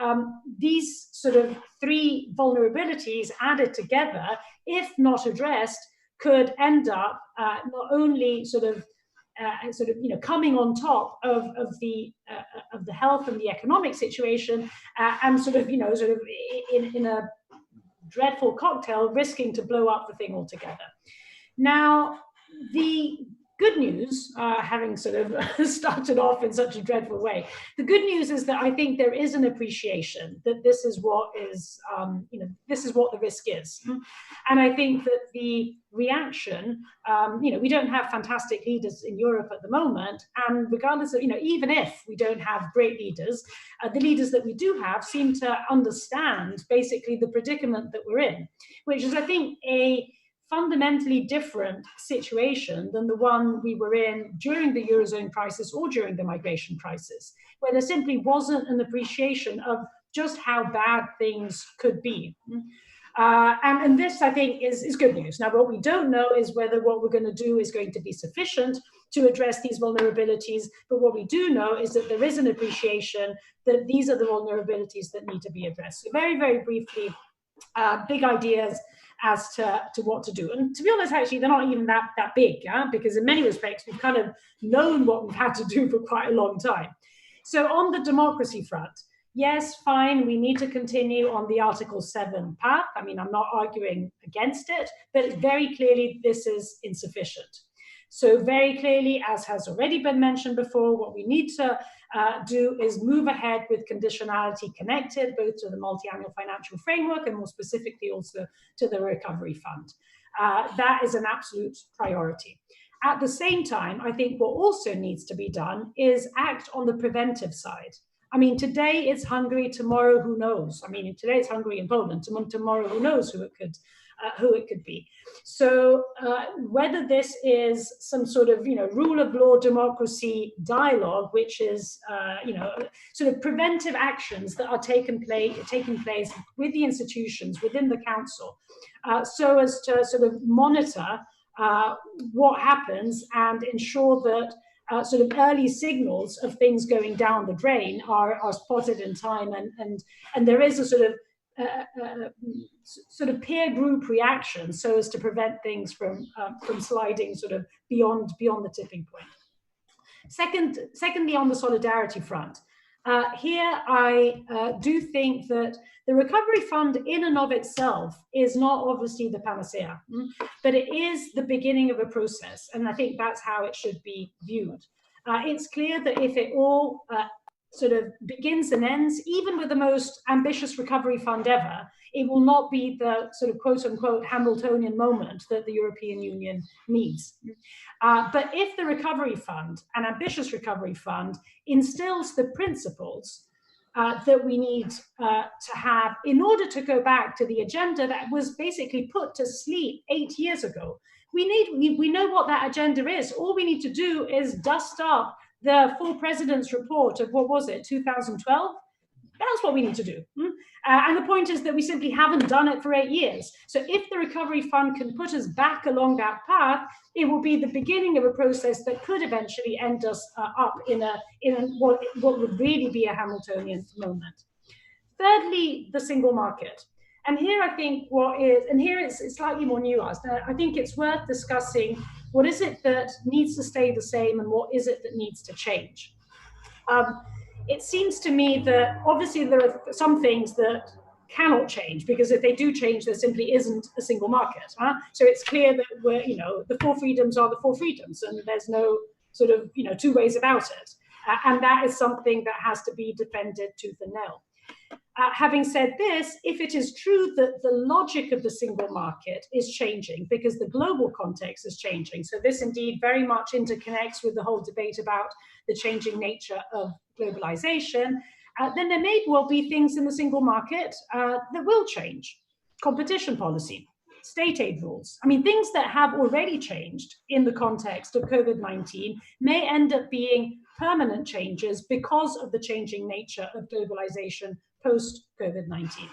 Speaker 6: these sort of three vulnerabilities added together, if not addressed, could end up not only coming on top of the health and the economic situation, and in a dreadful cocktail, risking to blow up the thing altogether. Now, the good news, having sort of started off in such a dreadful way, the good news is that I think there is an appreciation that this is what is, this is what the risk is. And I think that the reaction, we don't have fantastic leaders in Europe at the moment, and regardless of, even if we don't have great leaders, the leaders that we do have seem to understand basically the predicament that we're in, which is, I think, a fundamentally different situation than the one we were in during the Eurozone crisis or during the migration crisis, where there simply wasn't an appreciation of just how bad things could be. And this, I think, is good news. Now, what we don't know is whether what we're going to do is going to be sufficient, to address these vulnerabilities. But what we do know is that there is an appreciation that these are the vulnerabilities that need to be addressed. So very, very briefly, big ideas as to what to do. And to be honest, actually, they're not even that big, because in many respects, we've kind of known what we've had to do for quite a long time. So on the democracy front, yes, fine, we need to continue on the Article 7 path. I mean, I'm not arguing against it, but very clearly this is insufficient. So very clearly, as has already been mentioned before, what we need to do is move ahead with conditionality connected both to the multi-annual financial framework and more specifically also to the recovery fund. That is an absolute priority. At the same time, I think what also needs to be done is act on the preventive side. I mean, today it's Hungary, tomorrow who knows? I mean, today it's Hungary and Poland, tomorrow who knows who it could be. So whether this is some sort of, rule of law democracy dialogue, which is, sort of preventive actions that are taking place with the institutions, within the council, so as to sort of monitor what happens and ensure that sort of early signals of things going down the drain are spotted in time, and there is a sort of peer group reaction so as to prevent things from sliding sort of beyond the tipping point. Secondly, on the solidarity front, here I do think that the recovery fund in and of itself is not obviously the panacea, but it is the beginning of a process, and I think that's how it should be viewed. It's clear that if it all sort of begins and ends, even with the most ambitious recovery fund ever, it will not be the sort of quote-unquote Hamiltonian moment that the European Union needs. But if the recovery fund, an ambitious recovery fund, instills the principles that we need to have in order to go back to the agenda that was basically put to sleep 8 years ago, we know what that agenda is. All we need to do is dust up the full president's report of, what was it, 2012? That's what we need to do. And the point is that we simply haven't done it for 8 years. So if the recovery fund can put us back along that path, it will be the beginning of a process that could eventually end us up in what would really be a Hamiltonian moment. Thirdly, the single market. And here I think it's slightly more nuanced. I think it's worth discussing what is it that needs to stay the same and what is it that needs to change. It seems to me that obviously there are some things that cannot change, because if they do change, there simply isn't a single market. So it's clear that the four freedoms are the four freedoms, and there's no sort of two ways about it. And that is something that has to be defended tooth and nail. Having said this, if it is true that the logic of the single market is changing because the global context is changing, so this indeed very much interconnects with the whole debate about the changing nature of globalization, then there may well be things in the single market that will change. Competition policy, state aid rules. I mean, things that have already changed in the context of COVID-19 may end up being permanent changes because of the changing nature of globalization post-COVID-19.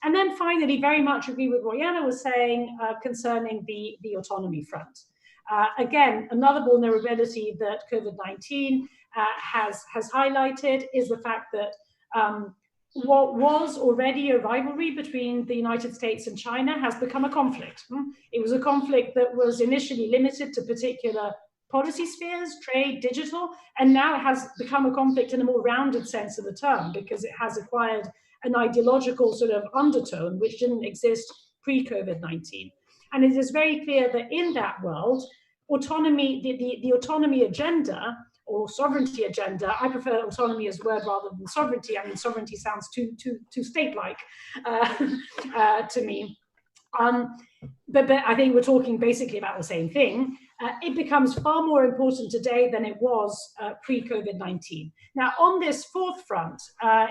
Speaker 6: And then finally, very much agree with what Jana was saying concerning the autonomy front. Again, another vulnerability that COVID-19 has highlighted is the fact that what was already a rivalry between the United States and China has become a conflict. It was a conflict that was initially limited to particular policy spheres, trade, digital, and now it has become a conflict in a more rounded sense of the term because it has acquired an ideological sort of undertone which didn't exist pre-COVID-19. And it is very clear that in that world, autonomy, the autonomy agenda or sovereignty agenda, I prefer autonomy as a word rather than sovereignty. I mean, sovereignty sounds too state-like to me. But I think we're talking basically about the same thing. It becomes far more important today than it was pre-COVID-19. Now, on this fourth front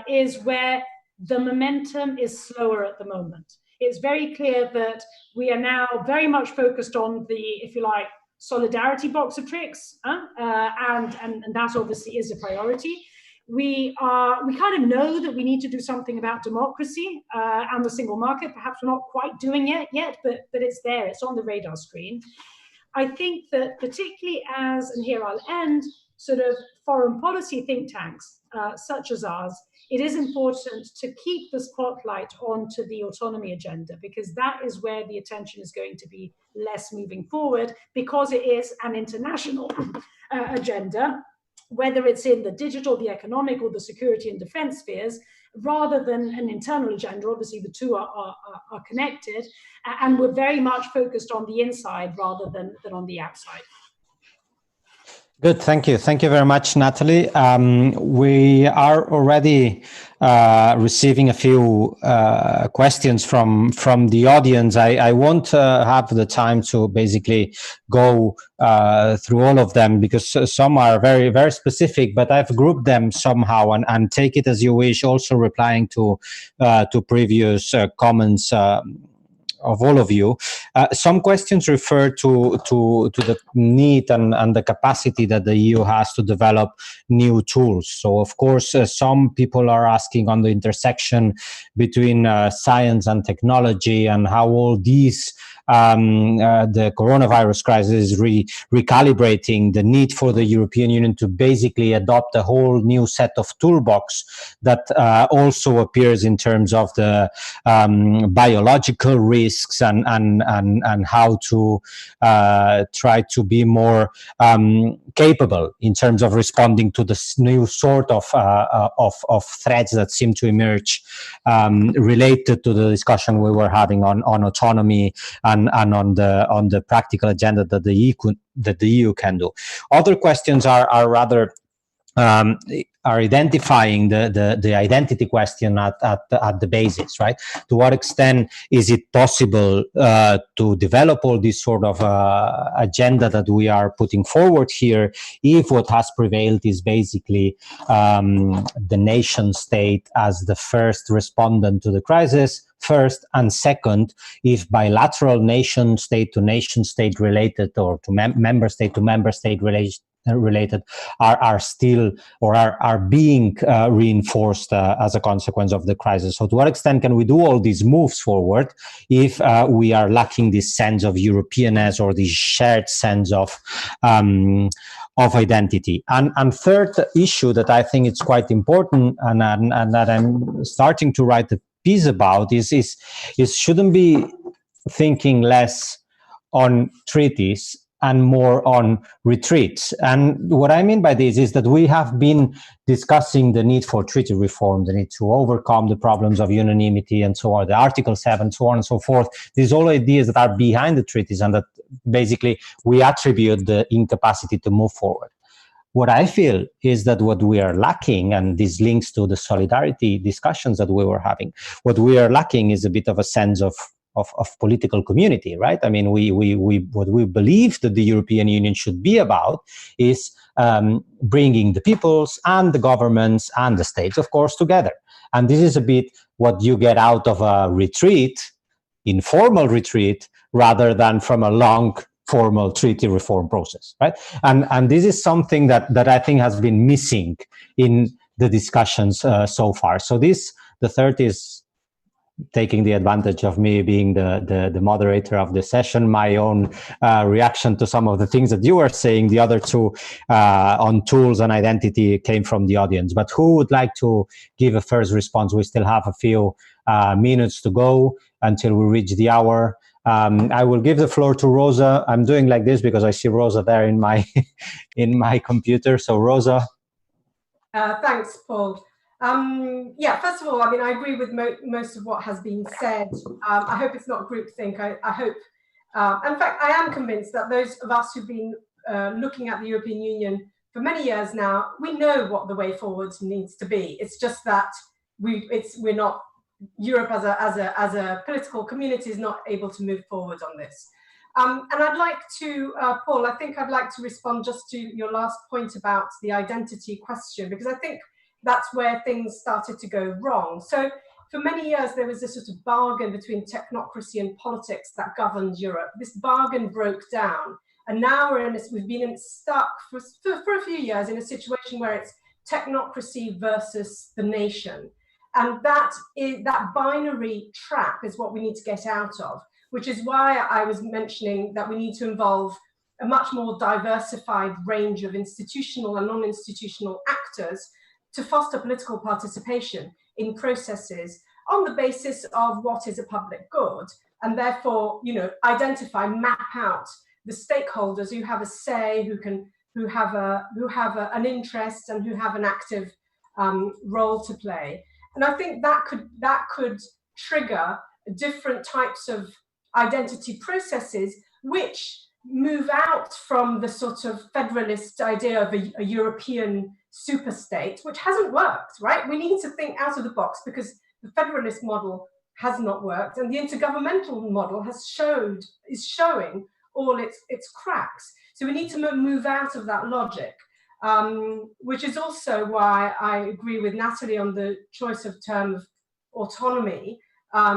Speaker 6: is where the momentum is slower at the moment. It's very clear that we are now very much focused on the, if you like, solidarity box of tricks, and that obviously is a priority. We kind of know that we need to do something about democracy and the single market. Perhaps we're not quite doing it yet, but it's there. It's on the radar screen. I think that particularly as, and here I'll end, sort of foreign policy think tanks such as ours, it is important to keep the spotlight onto the autonomy agenda, because that is where the attention is going to be less moving forward, because it is an international agenda, whether it's in the digital, the economic, or the security and defense spheres, rather than an internal agenda. Obviously, the two are connected, and we're very much focused on the inside rather than on the outside.
Speaker 1: Good, thank you. Thank you very much, Natalie. We are already receiving a few questions from the audience. I won't have the time to basically go through all of them, because some are very, very specific, but I've grouped them somehow, and take it as you wish, also replying to previous comments of all of you. Some questions refer to the need and the capacity that the EU has to develop new tools. So, of course, some people are asking on the intersection between science and technology, and how all these the coronavirus crisis is recalibrating the need for the European Union to basically adopt a whole new set of toolbox that also appears in terms of the biological risks and how to try to be more capable in terms of responding to this new sort of threats that seem to emerge related to the discussion we were having on autonomy and on the practical agenda that the EU can do. Other questions are rather are identifying the identity question at the basis, right? To what extent is it possible to develop all this sort of agenda that we are putting forward here, if what has prevailed is basically the nation state as the first respondent to the crisis, first, and second, if bilateral nation state to nation state related, or to member state related are still, or are being reinforced as a consequence of the crisis. So to what extent can we do all these moves forward if we are lacking this sense of Europeanness, or this shared sense of identity? And third issue that I think it's quite important, and that I'm starting to write a piece about, is shouldn't be thinking less on treaties and more on retreats. And what I mean by this is that we have been discussing the need for treaty reform, the need to overcome the problems of unanimity and so on, the Article 7, so on and so forth. These all ideas that are behind the treaties, and that basically we attribute the incapacity to move forward. What I feel is that what we are lacking, and this links to the solidarity discussions that we were having, what we are lacking is a bit of a sense of political community, right? I mean, we what we believe that the European Union should be about is bringing the peoples and the governments and the states, of course, together. And this is a bit what you get out of a retreat, informal retreat, rather than from a long formal treaty reform process, right? And this is something that I think has been missing in the discussions so far. So the third is taking the advantage of me being the moderator of the session, my own reaction to some of the things that you were saying. The other two on tools and identity came from the audience. But who would like to give a first response? We still have a few minutes to go until we reach the hour. I will give the floor to Rosa. I'm doing like this because I see Rosa there in my in my computer. So Rosa.
Speaker 2: Thanks, Paul. Yeah, first of all, I mean, I agree with most of what has been said. I hope it's not groupthink. I hope, in fact, I am convinced that those of us who've been looking at the European Union for many years now, we know what the way forward needs to be. It's just that we're not, Europe as a political community is not able to move forward on this. And I'd like to, Paul, I think I'd like to respond just to your last point about the identity question, because I think that's where things started to go wrong. So for many years, there was this sort of bargain between technocracy and politics that governed Europe. This bargain broke down. And now we've been stuck for a few years in a situation where it's technocracy versus the nation. And that binary trap is what we need to get out of, which is why I was mentioning that we need to involve a much more diversified range of institutional and non-institutional actors to foster political participation in processes on the basis of what is a public good, and therefore, identify, map out the stakeholders who have a say, who have an interest, and who have an active role to play. And I think that could trigger different types of identity processes which move out from the sort of federalist idea of a European superstate, which hasn't worked, right? We need to think out of the box because the federalist model has not worked, and the intergovernmental model is showing all its cracks. So we need to move out of that logic, which is also why I agree with Natalie on the choice of term of autonomy.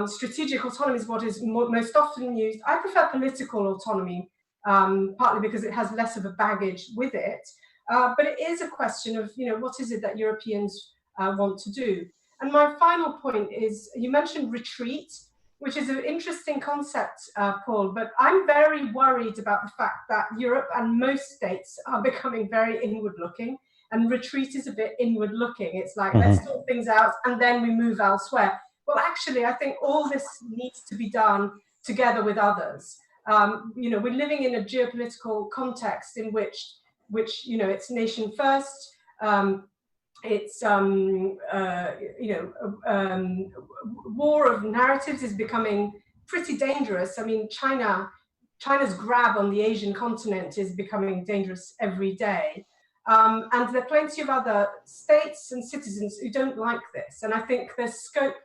Speaker 2: Strategic autonomy is what is most often used. I prefer political autonomy, partly because it has less of a baggage with it. But it is a question of, what is it that Europeans want to do? And my final point is, you mentioned retreat, which is an interesting concept, Paul, but I'm very worried about the fact that Europe and most states are becoming very inward-looking, and retreat is a bit inward-looking. It's like, let's sort things out and then we move elsewhere. Well, actually, I think all this needs to be done together with others. We're living in a geopolitical context in which it's nation first. It's war of narratives is becoming pretty dangerous. I mean, China's grab on the Asian continent is becoming dangerous every day. And there are plenty of other states and citizens who don't like this. And I think there's scope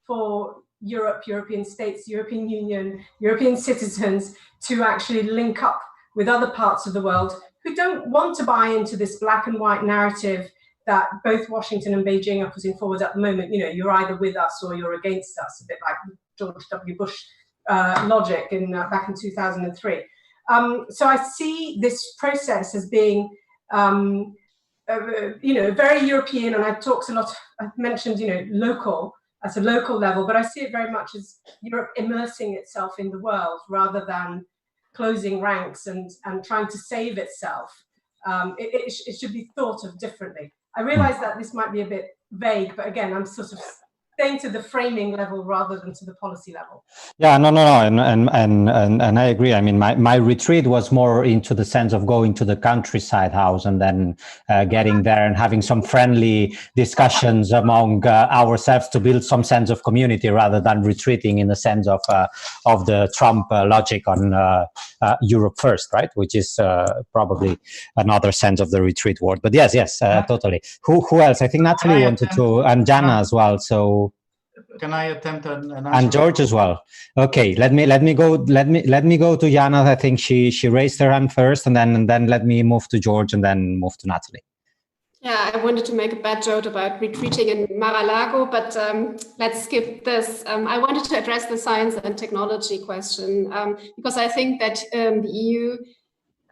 Speaker 2: for Europe, European states, European Union, European citizens to actually link up with other parts of the world who don't want to buy into this black and white narrative that both Washington and Beijing are putting forward at the moment. You're either with us or you're against us, a bit like George W. Bush logic back in 2003. So I see this process as being, very European, and I've mentioned, local, at a local level, but I see it very much as Europe immersing itself in the world rather than closing ranks and trying to save itself. It should be thought of differently. I realize that this might be a bit vague, but again, I'm sort of staying to the framing level rather than to the policy level.
Speaker 1: Yeah, no, and I agree. I mean, my retreat was more into the sense of going to the countryside house and then getting there and having some friendly discussions among ourselves to build some sense of community, rather than retreating in the sense of the Trump logic on Europe first, right? Which is probably another sense of the retreat word. But yes, totally. Who else? I think Natalie wanted to, and Jana as well. So.
Speaker 4: Can I attempt an answer?
Speaker 1: And George as well. Okay, let me go to Jana. I think she raised her hand first, and then let me move to George and then move to Natalie.
Speaker 5: Yeah, I wanted to make a bad joke about retreating in Mar-a-Lago, but let's skip this. I wanted to address the science and technology question because I think that the EU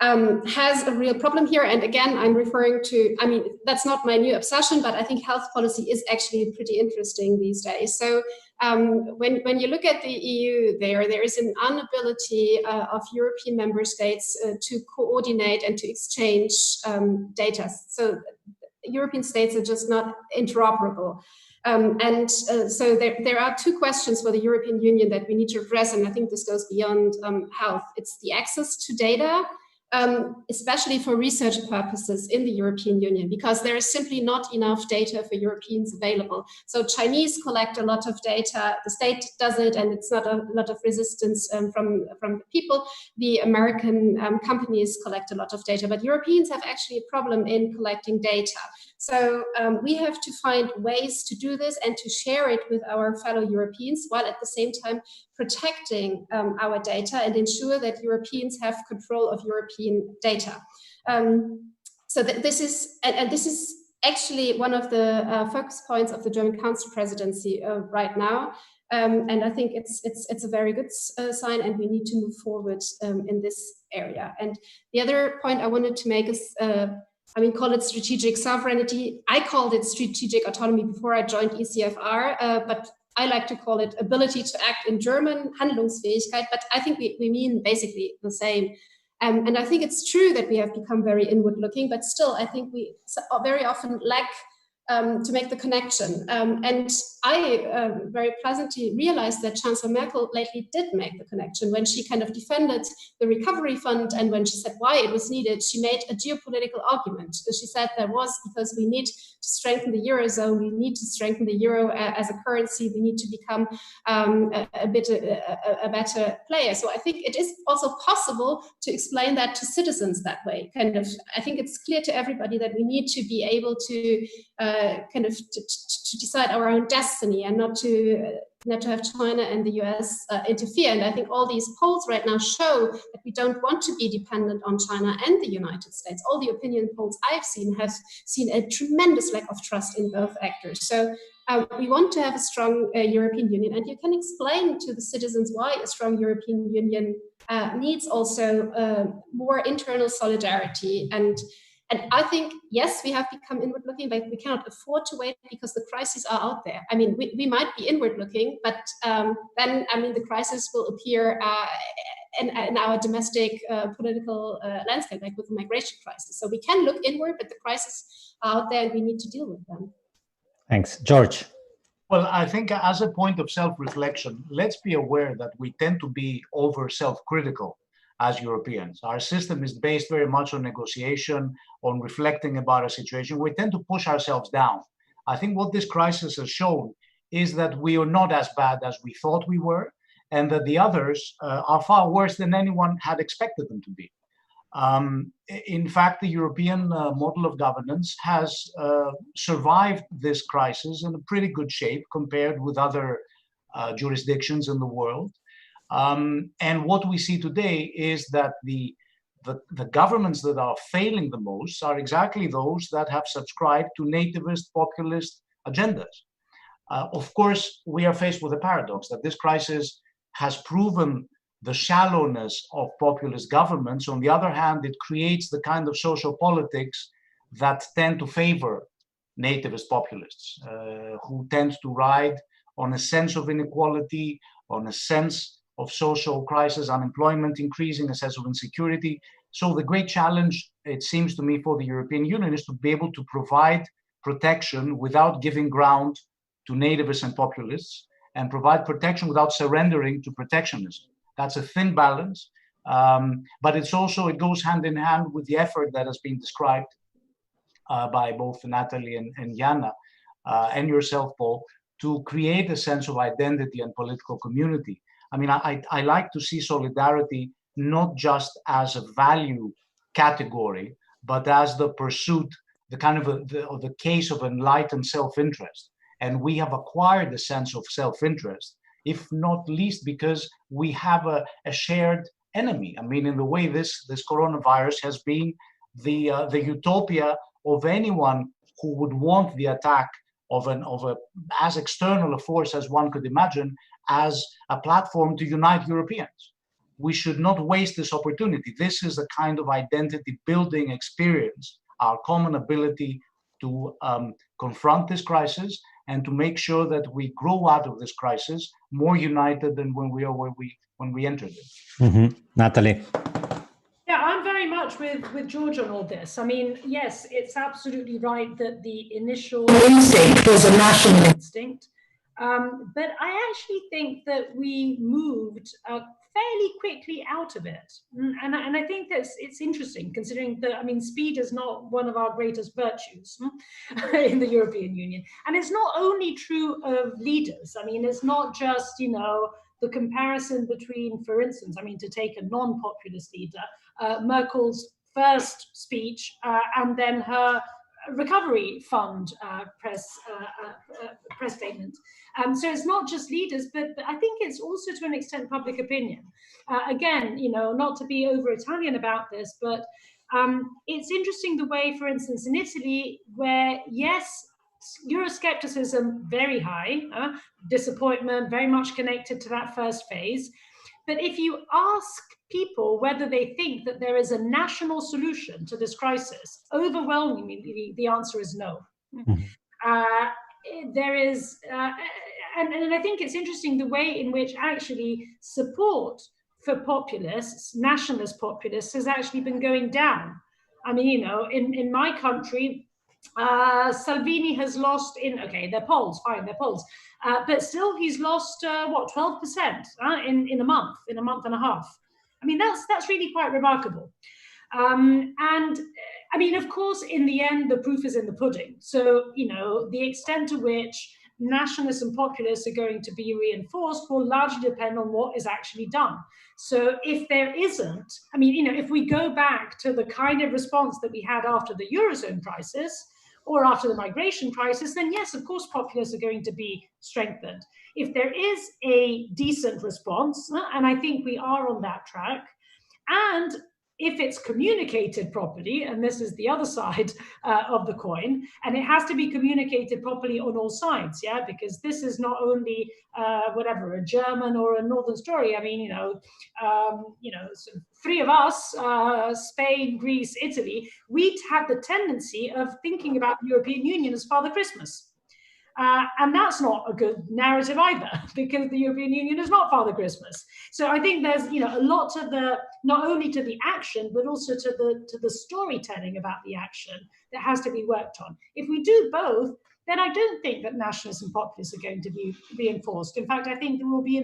Speaker 5: has a real problem here. And again, I'm referring to, that's not my new obsession, but I think health policy is actually pretty interesting these days. So when you look at the EU, there is an inability of European member states to coordinate and to exchange data. So European states are just not interoperable. So there are two questions for the European Union that we need to address, and I think this goes beyond health. It's the access to data, especially for research purposes in the European Union, because there is simply not enough data for Europeans available. So Chinese collect a lot of data, the state does it, and it's not a lot of resistance from the people. The American companies collect a lot of data, but Europeans have actually a problem in collecting data. So we have to find ways to do this and to share it with our fellow Europeans, while at the same time protecting our data and ensure that Europeans have control of European data. So this is actually one of the focus points of the German Council presidency right now. And I think it's a very good sign, and we need to move forward in this area. And the other point I wanted to make is, call it strategic sovereignty. I called it strategic autonomy before I joined ECFR, but I like to call it ability to act in German, Handlungsfähigkeit, but I think we mean basically the same. And I think it's true that we have become very inward-looking, but still, I think we very often lack to make the connection. And I very pleasantly realized that Chancellor Merkel lately did make the connection when she kind of defended the recovery fund, and when she said why it was needed, she made a geopolitical argument. She said that was because we need to strengthen the Eurozone, we need to strengthen the euro as a currency, we need to become a better player. So I think it is also possible to explain that to citizens that way. Kind of, I think it's clear to everybody that we need to be able to to decide our own destiny, and not to have China and the US interfere. And I think all these polls right now show that we don't want to be dependent on China and the United States. All the opinion polls I've seen have seen a tremendous lack of trust in both actors. So we want to have a strong European Union, and you can explain to the citizens why a strong European Union needs also more internal solidarity. And I think, yes, we have become inward-looking, but we cannot afford to wait because the crises are out there. I mean, we might be inward-looking, but then, I mean, the crisis will appear in our domestic political landscape, like with the migration crisis. So we can look inward, but the crises are out there and we need to deal with them.
Speaker 1: Thanks. George.
Speaker 4: Well, I think as a point of self-reflection, let's be aware that we tend to be over self-critical as Europeans. Our system is based very much on negotiation, on reflecting about a situation. We tend to push ourselves down. I think what this crisis has shown is that we are not as bad as we thought we were, and that the others are far worse than anyone had expected them to be. In fact, the European model of governance has survived this crisis in a pretty good shape compared with other jurisdictions in the world. And what we see today is that the governments that are failing the most are exactly those that have subscribed to nativist, populist agendas. Of course, we are faced with a paradox that this crisis has proven the shallowness of populist governments. On the other hand, it creates the kind of social politics that tend to favor nativist populists, who tend to ride on a sense of inequality, on a sense of social crisis, unemployment increasing, a sense of insecurity. So the great challenge, it seems to me, for the European Union is to be able to provide protection without giving ground to nativists and populists, and provide protection without surrendering to protectionism. That's a thin balance, but it's also, it goes hand in hand with the effort that has been described by both Natalie and Jana, and yourself, Paul, to create a sense of identity and political community. I mean, I like to see solidarity not just as a value category, but as the pursuit, the kind of the case of enlightened self-interest. And we have acquired a sense of self-interest, if not least because we have a shared enemy. I mean, in the way this coronavirus has been the utopia of anyone who would want the attack of as external a force as one could imagine, as a platform to unite Europeans. We should not waste this opportunity. This is a kind of identity building experience, our common ability to confront this crisis and to make sure that we grow out of this crisis more united than when we entered it.
Speaker 1: Mm-hmm. Natalie.
Speaker 6: Yeah, I'm very much with George on all this. I mean, yes, it's absolutely right that the initial instinct was a national instinct. But I actually think that we moved fairly quickly out of it. And I think that it's interesting, considering that, I mean, speed is not one of our greatest virtues in the European Union. And it's not only true of leaders. I mean, it's not just, you know, the comparison between, for instance, I mean, to take a non-populist leader, Merkel's first speech and then her recovery fund press statement. So it's not just leaders, but I think it's also to an extent public opinion. Again, you know, not to be over Italian about this, but it's interesting the way, for instance, in Italy, where yes, Euroscepticism very high, disappointment very much connected to that first phase. But if you ask people whether they think that there is a national solution to this crisis, overwhelmingly the answer is no. Mm-hmm. There is, and I think it's interesting the way in which actually support for populists, nationalist populists, has actually been going down. I mean, you know, in my country, Salvini has lost they're polls, fine, they're polls, but still he's lost, 12% in a month and a half. I mean, that's really quite remarkable. And I mean, of course, in the end, the proof is in the pudding. So, you know, the extent to which nationalists and populists are going to be reinforced will largely depend on what is actually done. So if there isn't, I mean, you know, if we go back to the kind of response that we had after the Eurozone crisis or after the migration crisis, then yes, of course, populists are going to be strengthened. If there is a decent response, and I think we are on that track, and if it's communicated properly, and this is the other side of the coin, and it has to be communicated properly on all sides, yeah, because this is not only a German or a Northern story. I mean, so three of us, Spain, Greece, Italy, we have the tendency of thinking about the European Union as Father Christmas. And that's not a good narrative either, because the European Union is not Father Christmas. So I think there's, you know, a lot to the, not only to the action, but also to the storytelling about the action that has to be worked on. If we do both, then I don't think that nationalists and populists are going to be reinforced. In fact, I think there will be,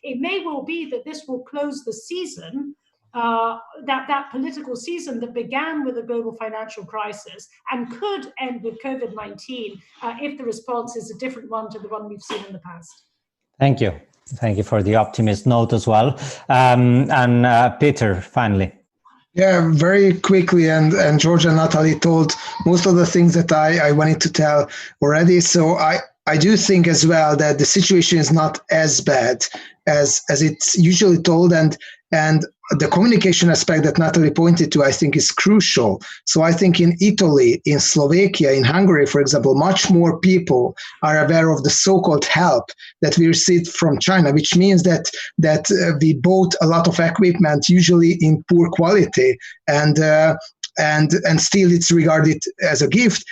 Speaker 6: it may well be that this will close the season, that political season that began with the global financial crisis and could end with COVID-19 if the response is a different one to the one we've seen in the past.
Speaker 1: Thank you. Thank you for the optimist note as well. Peter, finally.
Speaker 3: Yeah, very quickly, and George and Natalie told most of the things that I wanted to tell already. So I do think as well that the situation is not as bad as it's usually told, and the communication aspect that Natalie pointed to, I think, is crucial. So I think in Italy, in Slovakia, in Hungary, for example, much more people are aware of the so-called help that we received from China, which means that we bought a lot of equipment, usually in poor quality, and still it's regarded as a gift.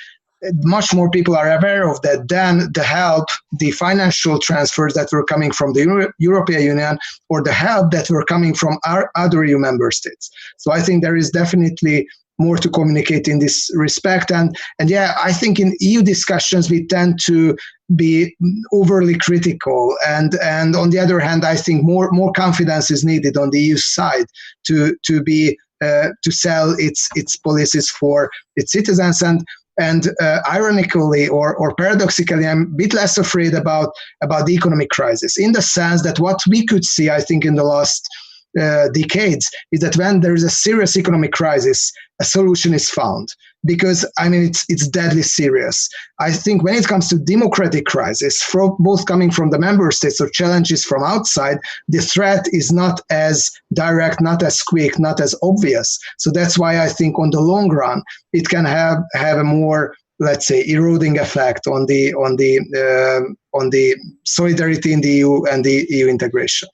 Speaker 3: Much more people are aware of that than the help, the financial transfers that were coming from the European Union or the help that were coming from our other EU member states. So I think there is definitely more to communicate in this respect. And yeah, I think in EU discussions, we tend to be overly critical. And on the other hand, I think more confidence is needed on the EU side to sell its policies for its citizens. And ironically or paradoxically, I'm a bit less afraid about the economic crisis, in the sense that what we could see, I think, in the last decades is that when there is a serious economic crisis, a solution is found. Because, I mean, it's deadly serious. I think when it comes to democratic crisis, both coming from the member states or challenges from outside, the threat is not as direct, not as quick, not as obvious. So that's why I think on the long run, it can have a more, let's say, eroding effect on the solidarity in the EU and the EU integration.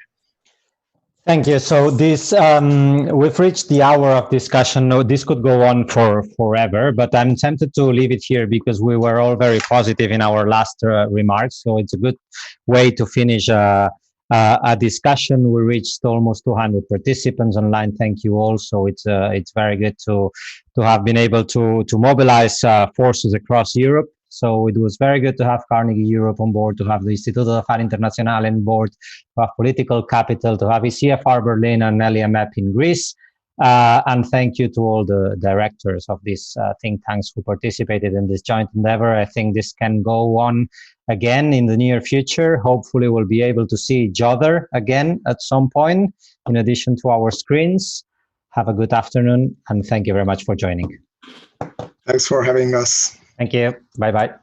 Speaker 1: Thank you. So this, we've reached the hour of discussion. No, this could go on for forever, but I'm tempted to leave it here because we were all very positive in our last remarks. So it's a good way to finish a discussion. We reached almost 200 participants online. Thank you all. So it's very good to have been able to mobilize forces across Europe. So it was very good to have Carnegie Europe on board, to have the Istituto d'Affari Internazionale on board, to have Political Capital, to have ICFR Berlin and LEMF in Greece. And thank you to all the directors of these think tanks who participated in this joint endeavor. I think this can go on again in the near future. Hopefully we'll be able to see each other again at some point, in addition to our screens. Have a good afternoon, and thank you very much for joining.
Speaker 3: Thanks for having us.
Speaker 1: Thank you. Bye-bye.